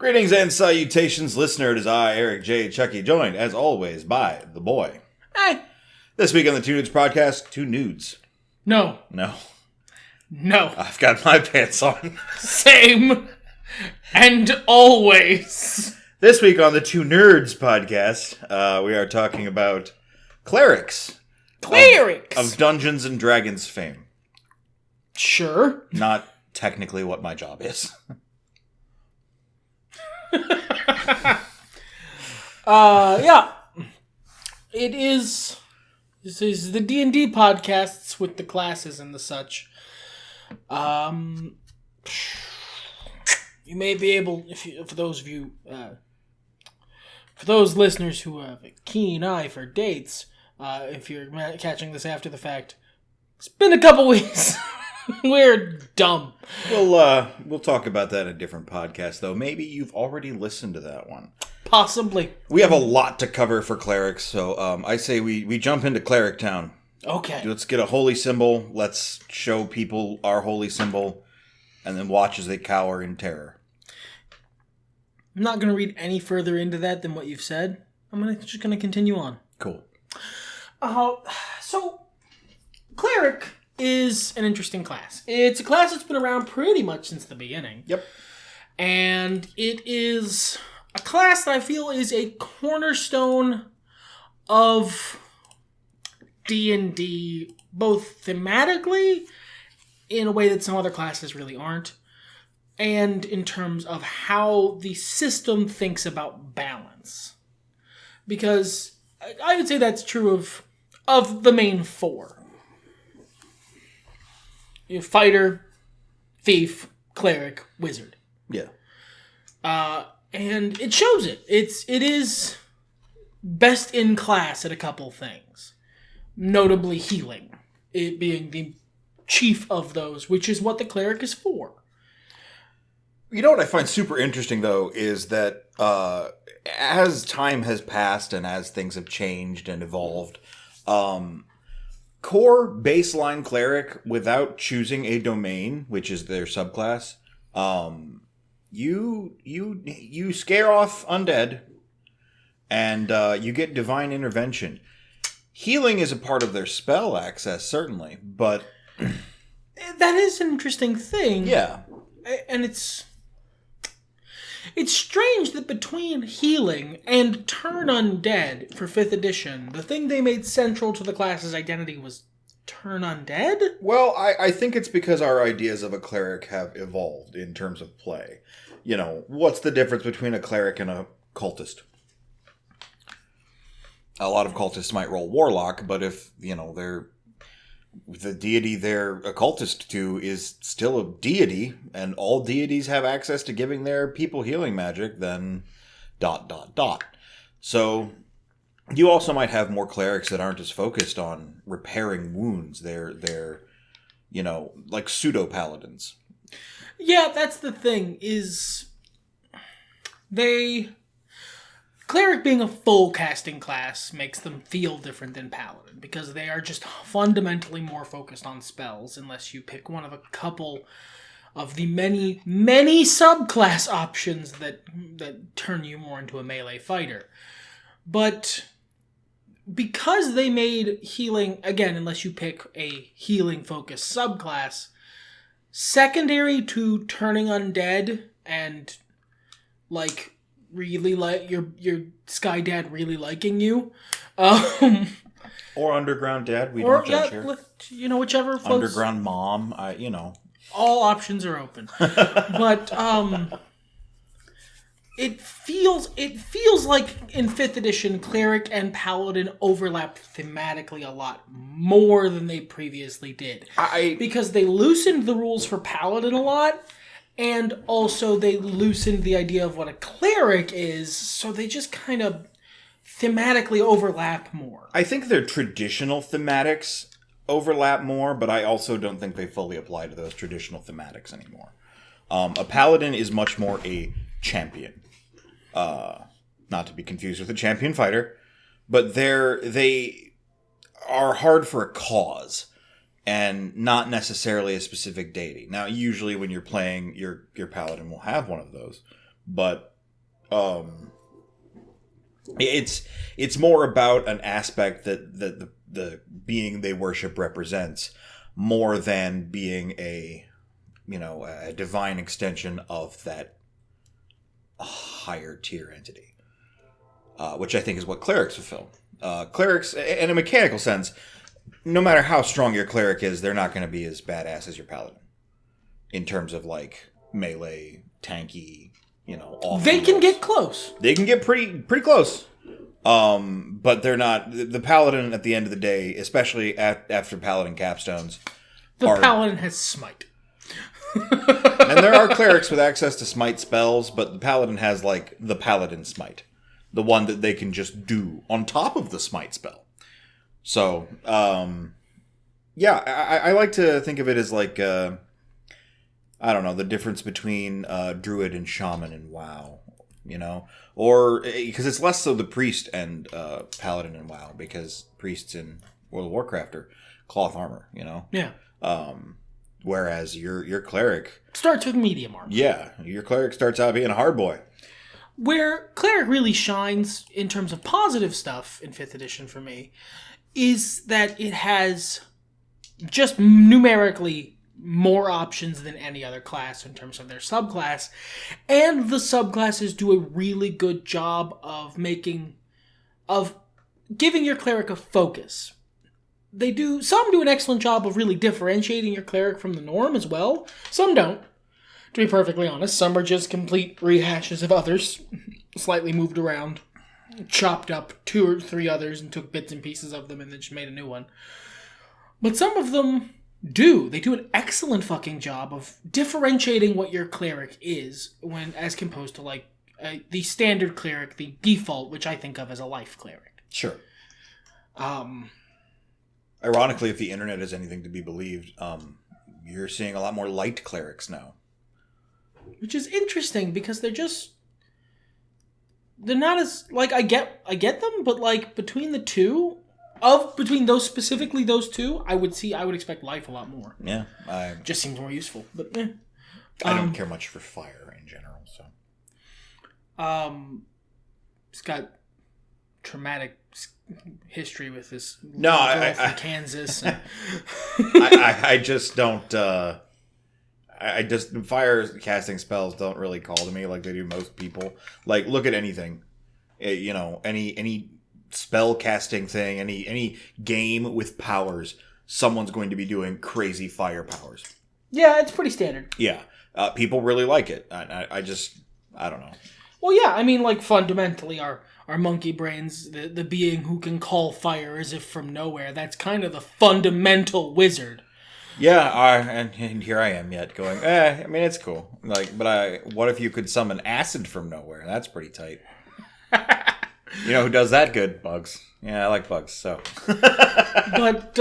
Greetings and salutations, listener. It is I, Eric J. Chucci, joined, as always, by The Boy. Hey. This week on the Two Nudes podcast, two nudes. No. I've got my pants on. Same. And always. This week on the Two Nerds podcast, we are talking about clerics. Of Dungeons and Dragons fame. Sure. Not technically what my job is. Yeah. It is. This is the DnD podcasts with the classes and the such. You may be able, for those listeners who have a keen eye for dates, if you're catching this after the fact, it's been a couple weeks. We're dumb. We'll talk about that in a different podcast, though. Maybe you've already listened to that one. Possibly. We have a lot to cover for clerics, so I say we jump into Cleric Town. Okay. Let's get a holy symbol. Let's show people our holy symbol, and then watch as they cower in terror. I'm not going to read any further into that than what you've said. I'm just going to continue on. Cool. So, Cleric is an interesting class. It's a class that's been around pretty much since the beginning. Yep. And it is a class that I feel is a cornerstone of D&D, both thematically, in a way that some other classes really aren't, and in terms of how the system thinks about balance. Because I would say that's true of the main four. You have fighter, thief, cleric, wizard. Yeah. And it shows it. It is best in class at a couple things. Notably healing. It being the chief of those, which is what the cleric is for. You know what I find super interesting, though, is that as time has passed and as things have changed and evolved, core baseline cleric, without choosing a domain, which is their subclass, you scare off undead, and you get divine intervention. Healing is a part of their spell access, certainly, but that is an interesting thing. Yeah. And it's strange that between healing and turn undead for 5th edition, the thing they made central to the class's identity was turn undead? Well, I think it's because our ideas of a cleric have evolved in terms of play. You know, what's the difference between a cleric and a cultist? A lot of cultists might roll warlock, but if, the deity they're a cultist to is still a deity, and all deities have access to giving their people healing magic, then ... So, you also might have more clerics that aren't as focused on repairing wounds. They're like pseudo-paladins. Yeah, that's the thing, is Cleric being a full casting class makes them feel different than Paladin, because they are just fundamentally more focused on spells, unless you pick one of a couple of the many, many subclass options that turn you more into a melee fighter. But because they made healing, again, unless you pick a healing-focused subclass, secondary to turning undead and, really like your Sky Dad really liking you, or Underground Dad, we don't judge here. Whichever floats. Underground Mom, all options are open. But it feels like in 5th edition, Cleric and Paladin overlapped thematically a lot more than they previously did. Because they loosened the rules for Paladin a lot. And also they loosened the idea of what a cleric is, so they just kind of thematically overlap more. I think their traditional thematics overlap more, but I also don't think they fully apply to those traditional thematics anymore. A paladin is much more a champion. Not to be confused with a champion fighter, but they are hard for a cause. And not necessarily a specific deity. Now, usually when you're playing, your paladin will have one of those. But It's more about an aspect that the being they worship represents, more than being a divine extension of that higher tier entity, which I think is what clerics fulfill. Clerics, in a mechanical sense, no matter how strong your cleric is, they're not going to be as badass as your paladin in terms of like melee, tanky. They can get close. They can get pretty close. But they're not the paladin at the end of the day, especially after paladin capstones. Paladin has smite. And there are clerics with access to smite spells, but the paladin has like the paladin smite, the one that they can just do on top of the smite spell. So, I like to think of it as like I don't know, the difference between druid and shaman in WoW, or because it's less so the priest and paladin in WoW, because priests in World of Warcraft are cloth armor, Yeah. Whereas your cleric starts with medium armor. Yeah, your cleric starts out being a hard boy. Where cleric really shines in terms of positive stuff in 5th edition for me is that it has just numerically more options than any other class in terms of their subclass, and the subclasses do a really good job of giving your cleric a focus. Some do an excellent job of really differentiating your cleric from the norm as well. Some don't, to be perfectly honest. Some are just complete rehashes of others, slightly moved around, chopped up 2 or 3 others and took bits and pieces of them and then just made a new one. But some of them they do an excellent fucking job of differentiating what your cleric is as composed to like the standard cleric, the default, which I think of as a life cleric. Sure. Ironically, if the internet is anything to be believed, you're seeing a lot more light clerics now. Which is interesting because they're not as like I get them, but like between those two, I would expect life a lot more. Yeah, just seems more useful. But I don't care much for fire in general. So, it's got traumatic history with this girl from Kansas. And I just don't. Fire casting spells don't really call to me like they do most people. Like, look at anything, any spell casting thing, any game with powers, someone's going to be doing crazy fire powers. Yeah, it's pretty standard. Yeah, people really like it. I don't know. Well, yeah, I mean, like, fundamentally, our monkey brains, the being who can call fire as if from nowhere, that's kind of the fundamental wizard. Yeah, and here I am yet going, I mean, it's cool. Like, but what if you could summon acid from nowhere? That's pretty tight. You know who does that good? Bugs. Yeah, I like bugs, so. But,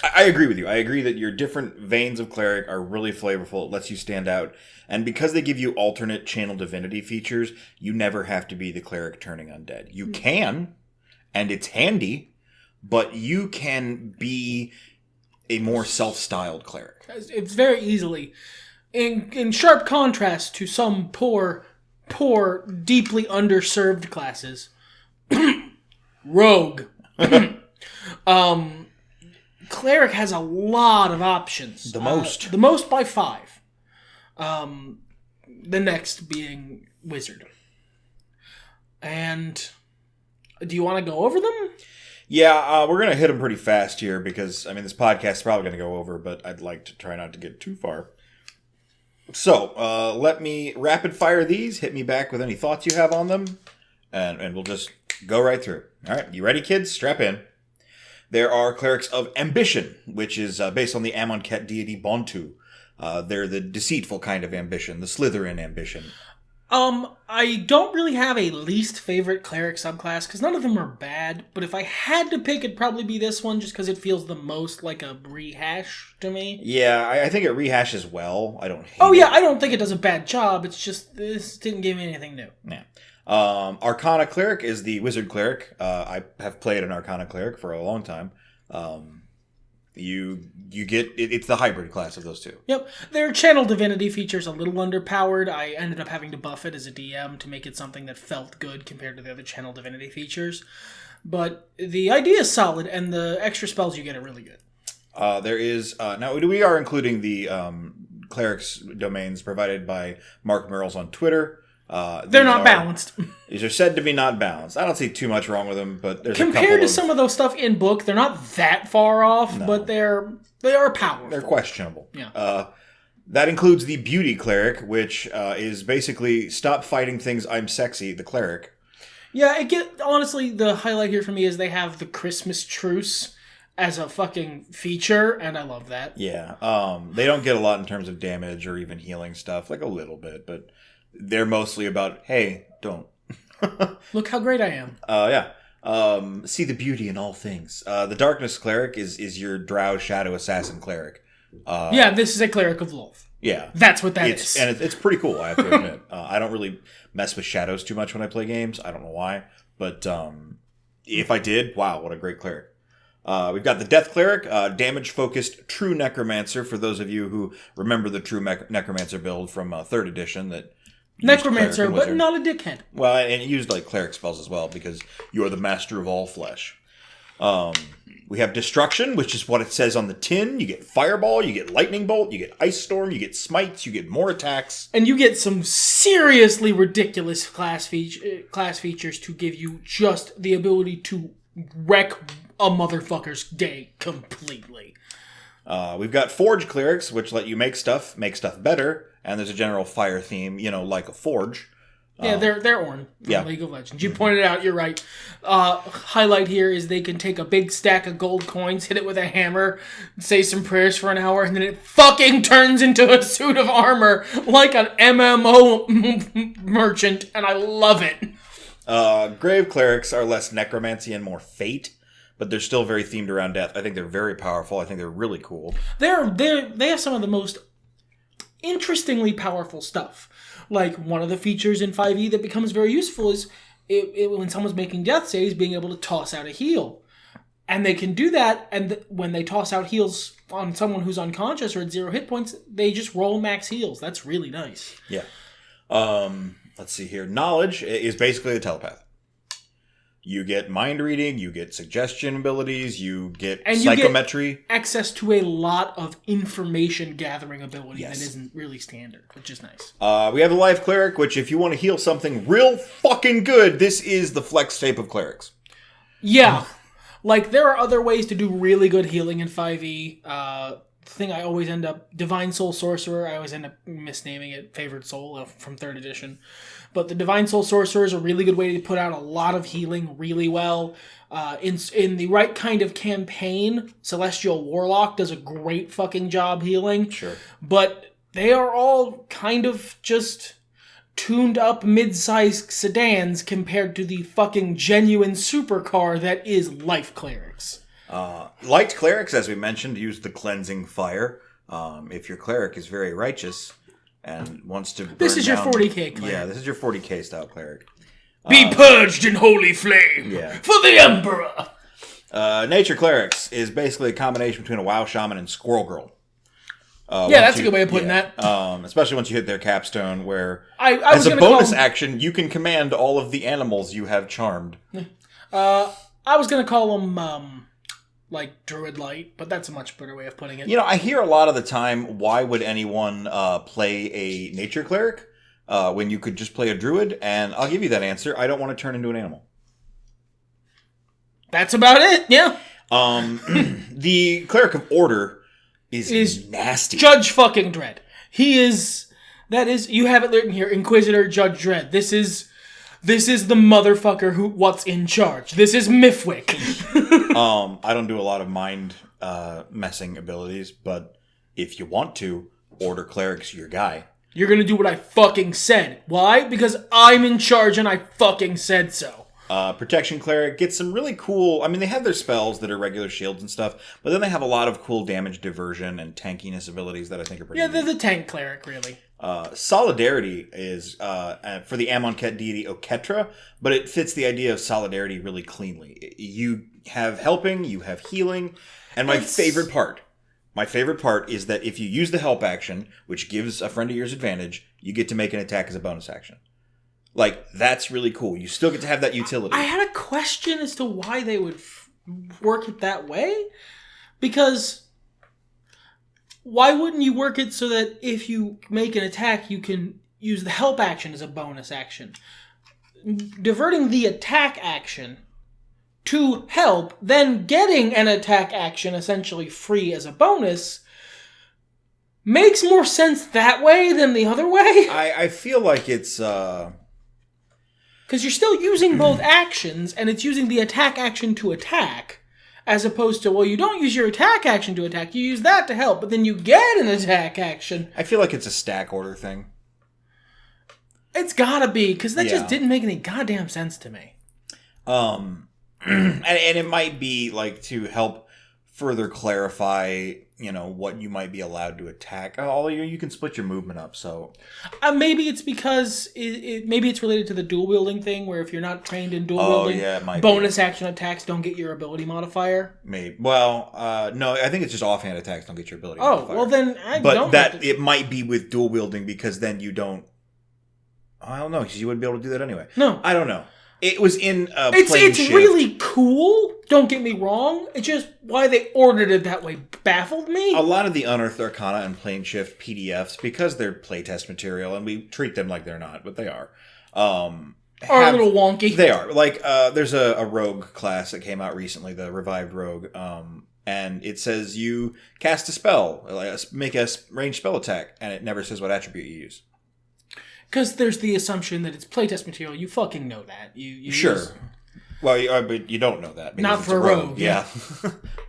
I agree with you. I agree that your different veins of cleric are really flavorful. It lets you stand out. And because they give you alternate channel divinity features, you never have to be the cleric turning undead. You can, and it's handy, but you can be a more self-styled cleric. It's very easily. In sharp contrast to some poor, deeply underserved classes. Rogue. Cleric has a lot of options. The most. The most by 5. The next being Wizard. And do you want to go over them? Yeah, we're going to hit them pretty fast here because, I mean, this podcast is probably going to go over, but I'd like to try not to get too far. So, let me rapid fire these. Hit me back with any thoughts you have on them, and we'll just go right through. All right, you ready, kids? Strap in. There are clerics of ambition, which is based on the Amonkhet deity Bontu. They're the deceitful kind of ambition, the Slytherin ambition. I don't really have a least favorite cleric subclass, because none of them are bad, but if I had to pick, it'd probably be this one, just because it feels the most like a rehash to me. Yeah, I think it rehashes well. I don't hate it. I don't think it does a bad job, it's just, this didn't give me anything new. Yeah. Arcana Cleric is the wizard cleric. I have played an Arcana Cleric for a long time. You get it's the hybrid class of those two. Yep. Their Channel Divinity feature's a little underpowered. I ended up having to buff it as a DM to make it something that felt good compared to the other Channel Divinity features. But the idea is solid, and the extra spells you get are really good. There is now we are including the clerics domains provided by Mark Merles on Twitter. They're not balanced. These are said to be not balanced. I don't see too much wrong with them, but there's compared to some of those stuff in book, they're not that far off, but they are powerful. They're questionable. Yeah. That includes the beauty cleric, which is basically stop fighting things. I'm sexy. The cleric. Yeah, honestly, the highlight here for me is they have the Christmas truce as a fucking feature, and I love that. Yeah. They don't get a lot in terms of damage or even healing stuff, like a little bit, but they're mostly about, hey, don't. Look how great I am. Yeah. See the beauty in all things. The darkness cleric is your drow shadow assassin cleric. Yeah, this is a cleric of Lolth. Yeah. That's what that is. And it's pretty cool, I have to admit. I don't really mess with shadows too much when I play games. I don't know why. But if I did, wow, what a great cleric. We've got the Death Cleric, damage-focused True Necromancer, for those of you who remember the True Necromancer build from 3rd edition. That Necromancer, but not a dickhead. Well, and it used like cleric spells as well, because you are the master of all flesh. We have Destruction, which is what it says on the tin. You get Fireball, you get Lightning Bolt, you get Ice Storm, you get Smites, you get more attacks. And you get some seriously ridiculous class features to give you just the ability to wreck a motherfucker's day completely. We've got Forge Clerics, which let you make stuff better, and there's a general fire theme, like a forge. Yeah, they're Ornn from League of Legends. You pointed out, you're right. Highlight here is they can take a big stack of gold coins, hit it with a hammer, say some prayers for an hour, and then it fucking turns into a suit of armor like an MMO merchant, and I love it. Grave Clerics are less necromancy and more fate, but they're still very themed around death. I think they're very powerful. I think they're really cool. They have some of the most interestingly powerful stuff. Like, one of the features in 5e that becomes very useful is when someone's making death saves, being able to toss out a heal. And they can do that, and when they toss out heals on someone who's unconscious or at 0 hit points, they just roll max heals. That's really nice. Yeah. Let's see here. Knowledge is basically a telepath. You get mind reading, you get suggestion abilities, you get psychometry. You get access to a lot of information gathering ability that isn't really standard, which is nice. We have the Life Cleric, which if you want to heal something real fucking good, this is the flex tape of clerics. Yeah. Like, there are other ways to do really good healing in 5e. Thing I always end up... Divine Soul Sorcerer, I always end up misnaming it Favored Soul from 3rd edition. But the Divine Soul Sorcerer is a really good way to put out a lot of healing really well. In the right kind of campaign, Celestial Warlock does a great fucking job healing. Sure. But they are all kind of just tuned up mid-sized sedans compared to the fucking genuine supercar that is Life Clerics. Light Clerics, as we mentioned, use the Cleansing Fire. If your cleric is very righteous and wants to burn This is down, your 40k cleric. Yeah, this is your 40k style cleric. Be purged in holy flame for the Emperor! Nature Clerics is basically a combination between a WoW Shaman and Squirrel Girl. That's a good way of putting that. Especially once you hit their capstone, where I as a bonus action, you can command all of the animals you have charmed. I was going to call them... like Druid Light, but that's a much better way of putting it. I hear a lot of the time, why would anyone play a nature cleric when you could just play a druid? And I'll give you that answer. I don't want to turn into an animal. That's about it, yeah. The Cleric of Order is nasty. Judge fucking Dredd. You have it written here, Inquisitor Judge Dredd. This is the motherfucker what's in charge. This is Mifwick. I don't do a lot of mind messing abilities, but if you want to, Order Cleric's your guy. You're gonna do what I fucking said. Why? Because I'm in charge and I fucking said so. Protection Cleric gets some really cool... I mean, they have their spells that are regular shields and stuff, but then they have a lot of cool damage diversion and tankiness abilities that I think are pretty neat. They're the tank cleric, really. Solidarity is for the Amonkhet deity Oketra, but it fits the idea of solidarity really cleanly. You have helping, you have healing, and my favorite part is that if you use the help action, which gives a friend of yours advantage, you get to make an attack as a bonus action. Like, that's really cool. You still get to have that utility. I had a question as to why they would work it that way. Because why wouldn't you work it so that if you make an attack, you can use the help action as a bonus action? Diverting the attack action to help, then getting an attack action essentially free as a bonus, makes more sense that way than the other way. I feel like it's... Because you're still using both actions, and it's using the attack action to attack, as opposed to, well, you don't use your attack action to attack, you use that to help, but then you get an attack action. I feel like it's a stack order thing. It's gotta be, because that just didn't make any goddamn sense to me. And it might be, like, to help further clarify, what you might be allowed to attack. You can split your movement up, so... maybe it's because, maybe it's related to the dual wielding thing, where if you're not trained in dual wielding, it might bonus action attacks don't get your ability modifier. Maybe. Well, no, I think it's just offhand attacks don't get your ability modifier. Oh, well then, it might be with dual wielding, because then you don't... I don't know, because you wouldn't be able to do that anyway. No. I don't know. It was in It's really cool, don't get me wrong. It's just why they ordered it that way baffled me. A lot of the Unearthed Arcana and Plane Shift PDFs, because they're playtest material, and we treat them like they're not, but they are a little wonky. They are. Like, there's a rogue class that came out recently, the Revived Rogue, and it says you cast a spell, make a ranged spell attack, and it never says what attribute you use. Because there's the assumption that it's playtest material. You fucking know that. You sure. Use... Well, but you don't know that. Not for a rogue. Yeah.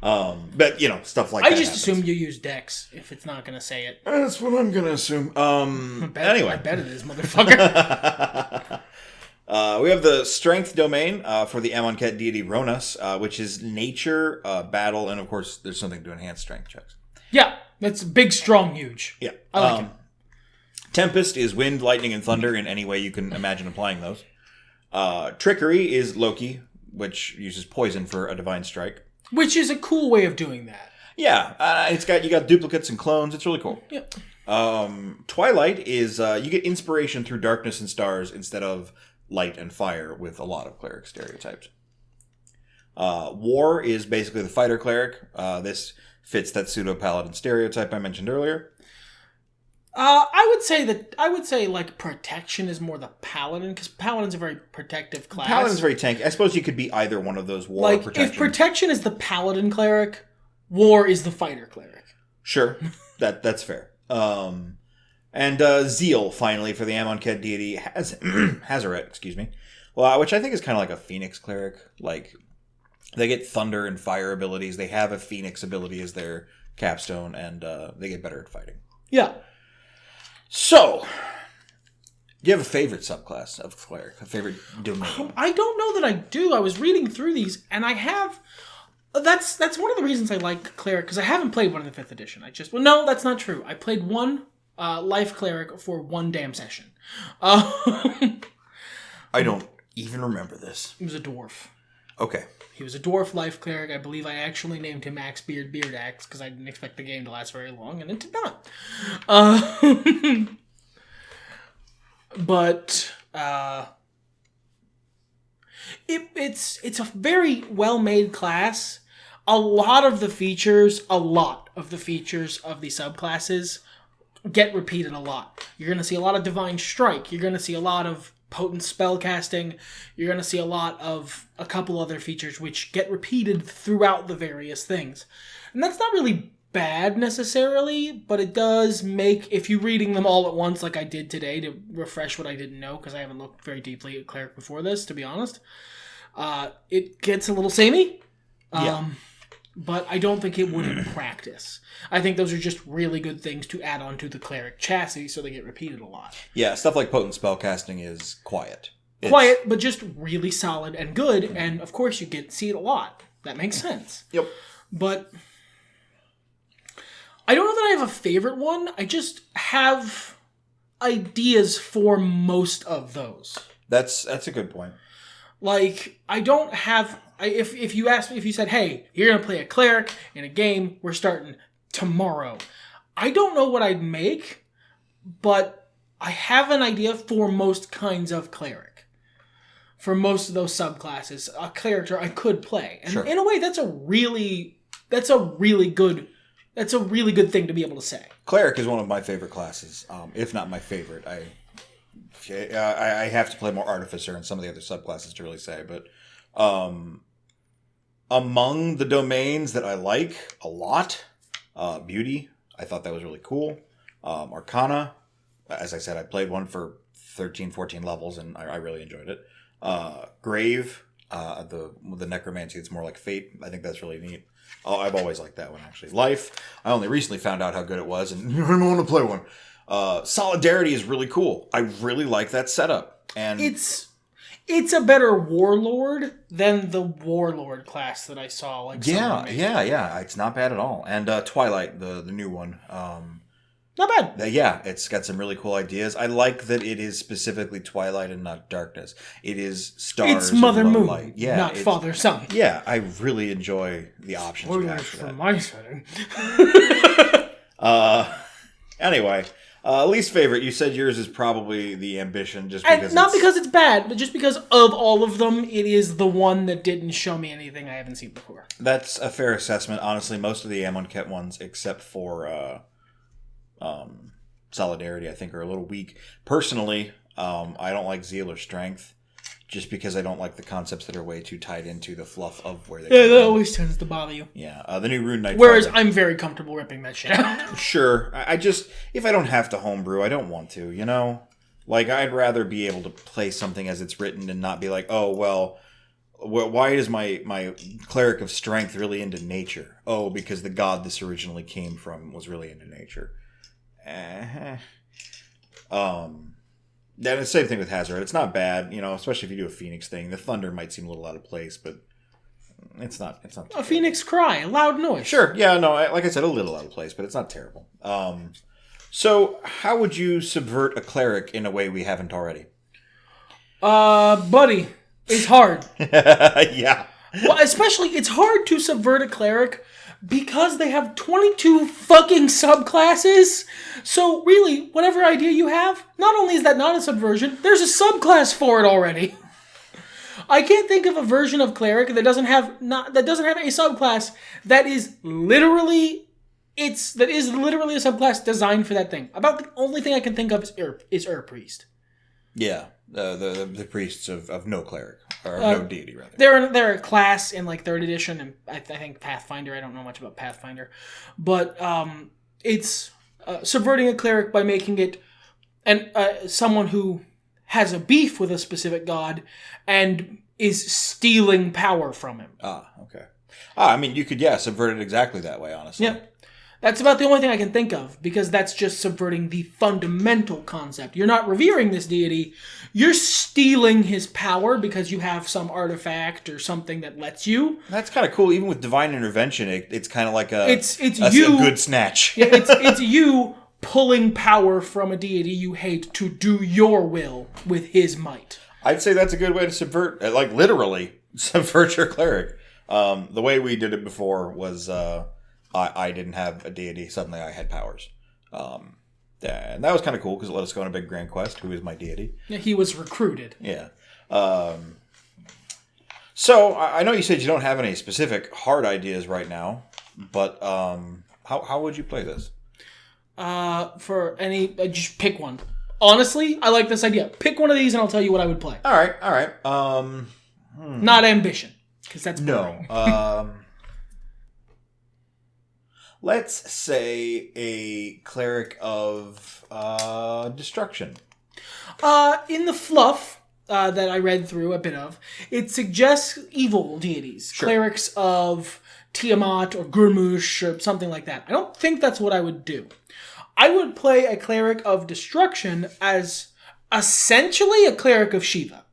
But, stuff like that. I just assume you use Dex if it's not going to say it. That's what I'm going to assume. Anyway. I bet it is, motherfucker. We have the Strength domain for the Amonkhet deity Ronas, which is nature, battle, and of course there's something to enhance strength checks. Yeah. That's big, strong, huge. Yeah. I like it. Tempest is wind, lightning, and thunder in any way you can imagine applying those. Trickery is Loki, which uses poison for a divine strike. Which is a cool way of doing that. Yeah, you got duplicates and clones. It's really cool. Yep. Twilight is you get inspiration through darkness and stars instead of light and fire with a lot of cleric stereotypes. War is basically the fighter cleric. This fits that pseudo paladin stereotype I mentioned earlier. I would say like protection is more the paladin, because paladin's a very protective class. Paladin's very tanky. I suppose you could be either one of those war or protection. If protection is the paladin cleric, war is the fighter cleric. Sure, that's fair. And Zeal finally for the Amonkhet deity Hazaret, excuse me. Well, which I think is kind of like a Phoenix cleric. Like they get thunder and fire abilities. They have a Phoenix ability as their capstone, and they get better at fighting. Yeah. So, do you have a favorite subclass of cleric? A favorite domain? I don't know that I do. I was reading through these, and I have... That's one of the reasons I like cleric, because I haven't played one in the 5th edition. No, that's not true. I played one life cleric for one damn session. I don't even remember this. He was a dwarf. Okay. He was a dwarf life cleric. I believe I actually named him Axe Beard Beard Axe because I didn't expect the game to last very long, and it did not. But it's a very well made class. A lot of the features of the subclasses get repeated a lot. You're going to see a lot of Divine Strike. You're going to see a lot of potent spellcasting. You're going to see a lot of a couple other features which get repeated throughout the various things. And that's not really bad necessarily, but it does make, if you're reading them all at once like I did today to refresh what I didn't know, because I haven't looked very deeply at Cleric before this, to be honest, it gets a little samey. But I don't think it would in practice. I think those are just really good things to add on to the Cleric chassis so they get repeated a lot. Yeah, stuff like potent spellcasting is quiet. Quiet, but just really solid and good, and of course you see it a lot. That makes sense. Yep. But I don't know that I have a favorite one. I just have ideas for most of those. That's a good point. Like, I don't have If you asked me, if you said, hey, you're going to play a cleric in a game, we're starting tomorrow. I don't know what I'd make, but I have an idea for most kinds of cleric. For most of those subclasses, a character I could play. And in a way, that's a really good thing to be able to say. Cleric is one of my favorite classes, if not my favorite. I have to play more Artificer and some of the other subclasses to really say, but among the domains that I like a lot, Beauty, I thought that was really cool. Arcana, as I said, I played one for 13, 14 levels, and I really enjoyed it. Grave, the necromancy, it's more like Fate. I think that's really neat. Oh, I've always liked that one, actually. Life, I only recently found out how good it was, and I don't want to play one. Solidarity is really cool. I really like that setup. And it's a better warlord than the warlord class that I saw. Like yeah. It's not bad at all. And Twilight, the new one. Not bad. Yeah, it's got some really cool ideas. I like that it is specifically Twilight and not darkness. It is stars. It's Mother and Moon, light. Yeah, not Father Sun. Yeah, I really enjoy the options you have for that. My setting. Anyway, least favorite. You said yours is probably the Ambition, just and because not because it's bad, but just because of all of them, it is the one that didn't show me anything I haven't seen before. That's a fair assessment. Honestly, most of the Amonkhet ones, except for Solidarity, I think are a little weak. Personally, I don't like Zeal or Strength, just because I don't like the concepts that are way too tied into the fluff of where they come that from. always tends to bother you. Yeah, the new Rune Knight. Whereas Fighter. I'm very comfortable ripping that shit out. Sure, I just, if I don't have to homebrew, I don't want to, you know? Like, I'd rather be able to play something as it's written and not be like, oh, well, why is my Cleric of Strength really into nature? Oh, because the god this originally came from was really into nature. Then the same thing with Hazard. It's not bad, you know, especially if you do a Phoenix thing. The thunder might seem a little out of place, but it's not. A Phoenix cry, a loud noise. Sure, yeah, no, like I said, a little out of place, but it's not terrible. So how would you subvert a cleric in a way we haven't already? Buddy, it's hard. Yeah. Well, especially, it's hard to subvert a cleric because they have 22 fucking subclasses. So really, whatever idea you have, not only is that not a subversion, there's a subclass for it already. I can't think of a version of cleric that doesn't have a subclass that is literally a subclass designed for that thing. About the only thing I can think of is Priest. Yeah, the priests of no cleric. Or no deity, rather. They're a class in like 3rd edition, and I think Pathfinder. I don't know much about Pathfinder, but it's subverting a cleric by making it someone who has a beef with a specific god and is stealing power from him. Ah, okay. I mean, you could subvert it exactly that way. Honestly, yeah. That's about the only thing I can think of, because that's just subverting the fundamental concept. You're not revering this deity, you're stealing his power because you have some artifact or something that lets you. That's kind of cool. Even with Divine Intervention, it's kind of like a good snatch. Yeah, it's you pulling power from a deity you hate to do your will with his might. I'd say that's a good way to subvert, like literally, subvert your cleric. The way we did it before was... I didn't have a deity. Suddenly I had powers. And that was kind of cool because it let us go on a big grand quest. Who is my deity? Yeah, he was recruited. Yeah. So I know you said you don't have any specific hard ideas right now, but how would you play this? For any... just pick one. Honestly, I like this idea. Pick one of these and I'll tell you what I would play. All right. Not Ambition, because that's boring. No. Let's say a cleric of destruction. In the fluff that I read through a bit of, it suggests evil deities. Sure. Clerics of Tiamat or Gurmush or something like that. I don't think that's what I would do. I would play a cleric of destruction as essentially a cleric of Shiva.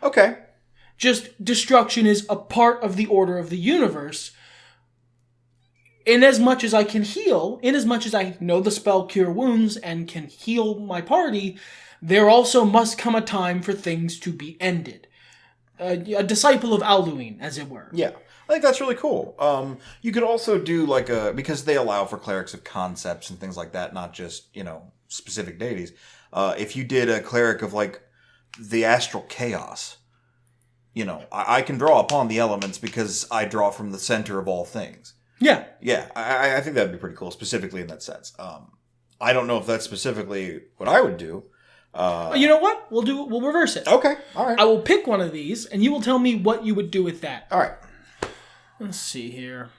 Okay. Just destruction is a part of the order of the universe. In as much as I can heal, in as much as I know the spell Cure Wounds and can heal my party, there also must come a time for things to be ended. a disciple of Alduin, as it were. Yeah. I think that's really cool. You could also do because they allow for clerics of concepts and things like that, not just, specific deities. If you did a cleric of the astral chaos, I can draw upon the elements because I draw from the center of all things. Yeah. Yeah, I think that'd be pretty cool, specifically in that sense. I don't know if that's specifically what I would do. You know what? We'll reverse it. Okay, all right. I will pick one of these, and you will tell me what you would do with that. All right. Let's see here.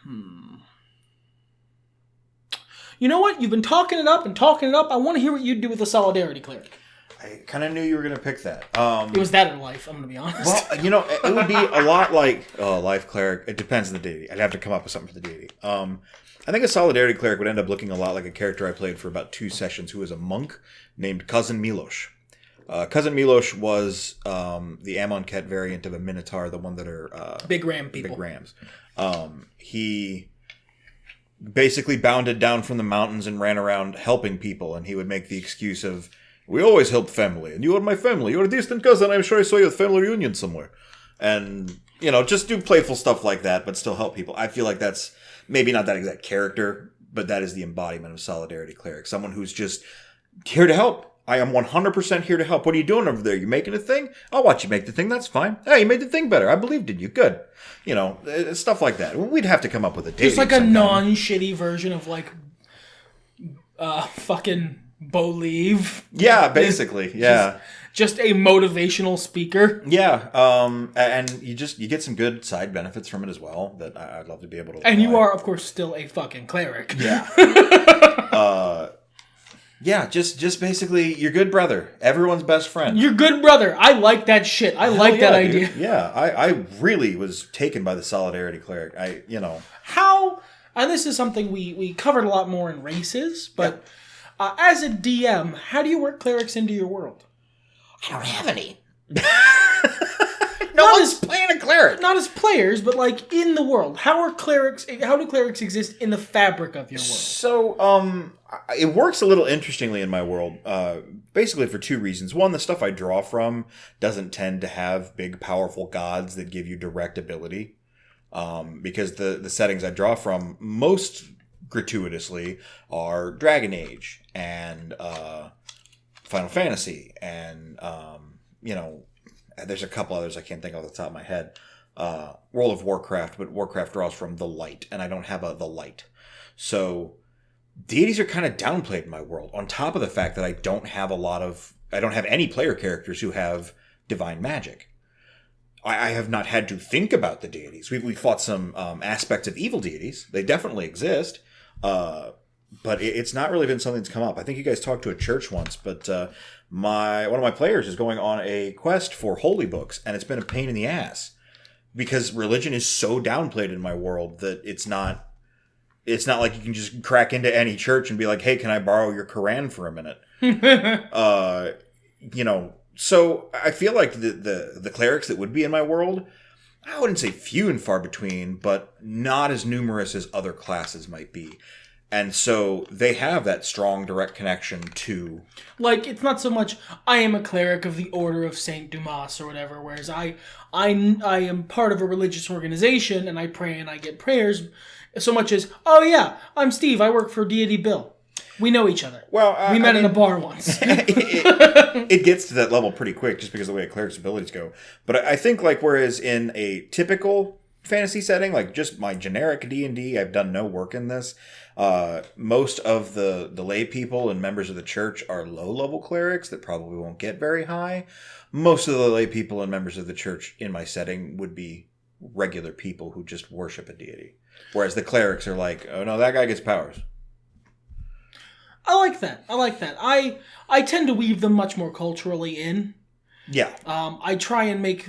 You know what? You've been talking it up. I want to hear what you'd do with a Solidarity Cleric. I kind of knew you were going to pick that. It was that in life, I'm going to be honest. Well, it would be a lot like Life Cleric. It depends on the deity. I'd have to come up with something for the deity. I think a Solidarity Cleric would end up looking a lot like a character I played for about 2 sessions who was a monk named Cousin Milos. Cousin Milos was the Amonkhet variant of a Minotaur, the one that are... big ram people. Big rams. He basically bounded down from the mountains and ran around helping people, and he would make the excuse of, we always help family, and you are my family. You're a distant cousin. I'm sure I saw you at family reunion somewhere. And, just do playful stuff like that, but still help people. I feel like that's maybe not that exact character, but that is the embodiment of Solidarity Cleric. Someone who's just here to help. I am 100% here to help. What are you doing over there? You making a thing? I'll watch you make the thing. That's fine. Hey, you made the thing better. I believed in you. Good. Stuff like that. We'd have to come up with a deity. It's like a non-shitty version of fucking Bolieve. Yeah, basically. Yeah. Just a motivational speaker. Yeah. And you get some good side benefits from it as well that I'd love to be able to apply. And you are, of course, still a fucking cleric. Yeah. Yeah, just basically your good brother, everyone's best friend. Your good brother. I like that shit. I like that idea. Dude. Yeah, I really was taken by the Solidarity Cleric. How, and this is something we covered a lot more in races, but as a DM, how do you work clerics into your world? I don't have any. No one's playing a cleric. Not as players, but in the world. How do clerics exist in the fabric of your world? So, it works a little interestingly in my world, basically for 2 reasons. One, the stuff I draw from doesn't tend to have big, powerful gods that give you direct ability. Because the settings I draw from, most gratuitously, are Dragon Age and Final Fantasy and, there's a couple others I can't think of off the top of my head. World of Warcraft, but Warcraft draws from the light, and I don't have the light. So deities are kind of downplayed in my world, on top of the fact that I don't have any player characters who have divine magic. I have not had to think about the deities. We fought some aspects of evil deities. They definitely exist. But it's not really been something that's come up. I think you guys talked to a church once, but one of my players is going on a quest for holy books, and it's been a pain in the ass because religion is so downplayed in my world that it's not like you can just crack into any church and be like, hey, can I borrow your Quran for a minute? So I feel like the clerics that would be in my world, I wouldn't say few and far between, but not as numerous as other classes might be. And so they have that strong direct connection to... it's not so much, I am a cleric of the Order of Saint Dumas or whatever, whereas I am part of a religious organization and I pray and I get prayers, so much as, oh yeah, I'm Steve, I work for Deity Bill. We know each other. Well, we met in a bar once. it gets to that level pretty quick just because of the way a cleric's abilities go. But I think whereas in a typical fantasy setting, just my generic D&D, I've done no work in this. Most of the lay people and members of the church are low-level clerics that probably won't get very high. Most of the lay people and members of the church in my setting would be regular people who just worship a deity. Whereas the clerics are oh no, that guy gets powers. I like that. I tend to weave them much more culturally in. Yeah. I try and make...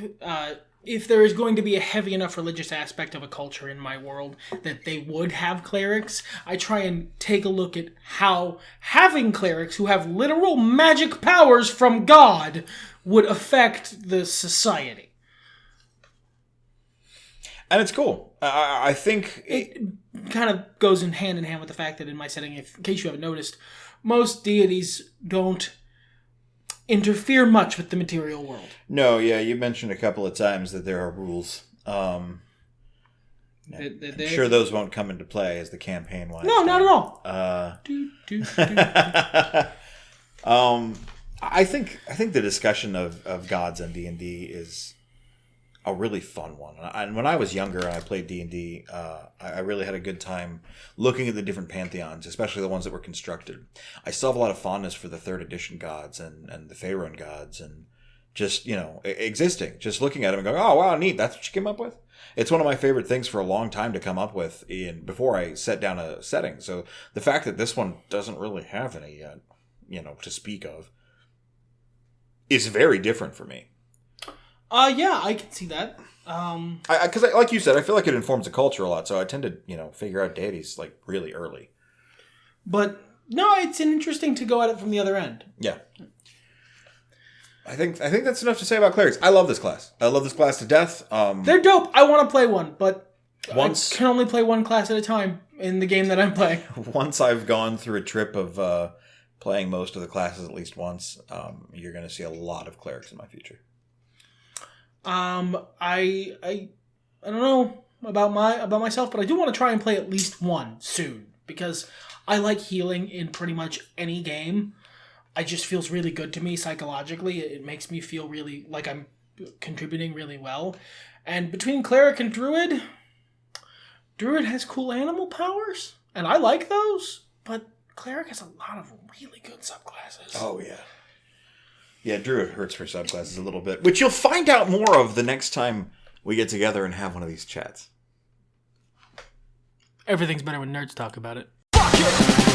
if there is going to be a heavy enough religious aspect of a culture in my world that they would have clerics, I try and take a look at how having clerics who have literal magic powers from God would affect the society. And it's cool. I think... It kind of goes in hand with the fact that in my setting, in case you haven't noticed, most deities don't... interfere much with the material world. No, yeah, you mentioned a couple of times that there are rules. I'm sure those won't come into play as the campaign winds No, not at all. I think the discussion of gods and D&D is a really fun one. And when I was younger and I played D&D, I really had a good time looking at the different pantheons, especially the ones that were constructed. I still have a lot of fondness for the 3rd edition gods and the Faerun gods, and just, existing, just looking at them and going, oh, wow, neat, that's what you came up with? It's one of my favorite things for a long time to come up with before I set down a setting. So the fact that this one doesn't really have any yet, to speak of, is very different for me. Yeah, I can see that. Because, like you said, I feel like it informs the culture a lot, so I tend to, figure out deities, really early. But, no, it's interesting to go at it from the other end. Yeah. I think that's enough to say about clerics. I love this class. I love this class to death. They're dope. I want to play one, but I Once can only play one class at a time in the game that I'm playing. once I've gone through a trip of playing most of the classes at least once, you're going to see a lot of clerics in my future. I don't know about myself, but I do want to try and play at least one soon, because I like healing in pretty much any game. It just feels really good to me psychologically. It makes me feel really like I'm contributing really well. And between Cleric and Druid has cool animal powers, and I like those, but Cleric has a lot of really good subclasses. Oh, yeah. Yeah, Druid hurts for subclasses a little bit, which you'll find out more of the next time we get together and have one of these chats. Everything's better when nerds talk about it. Fuck it!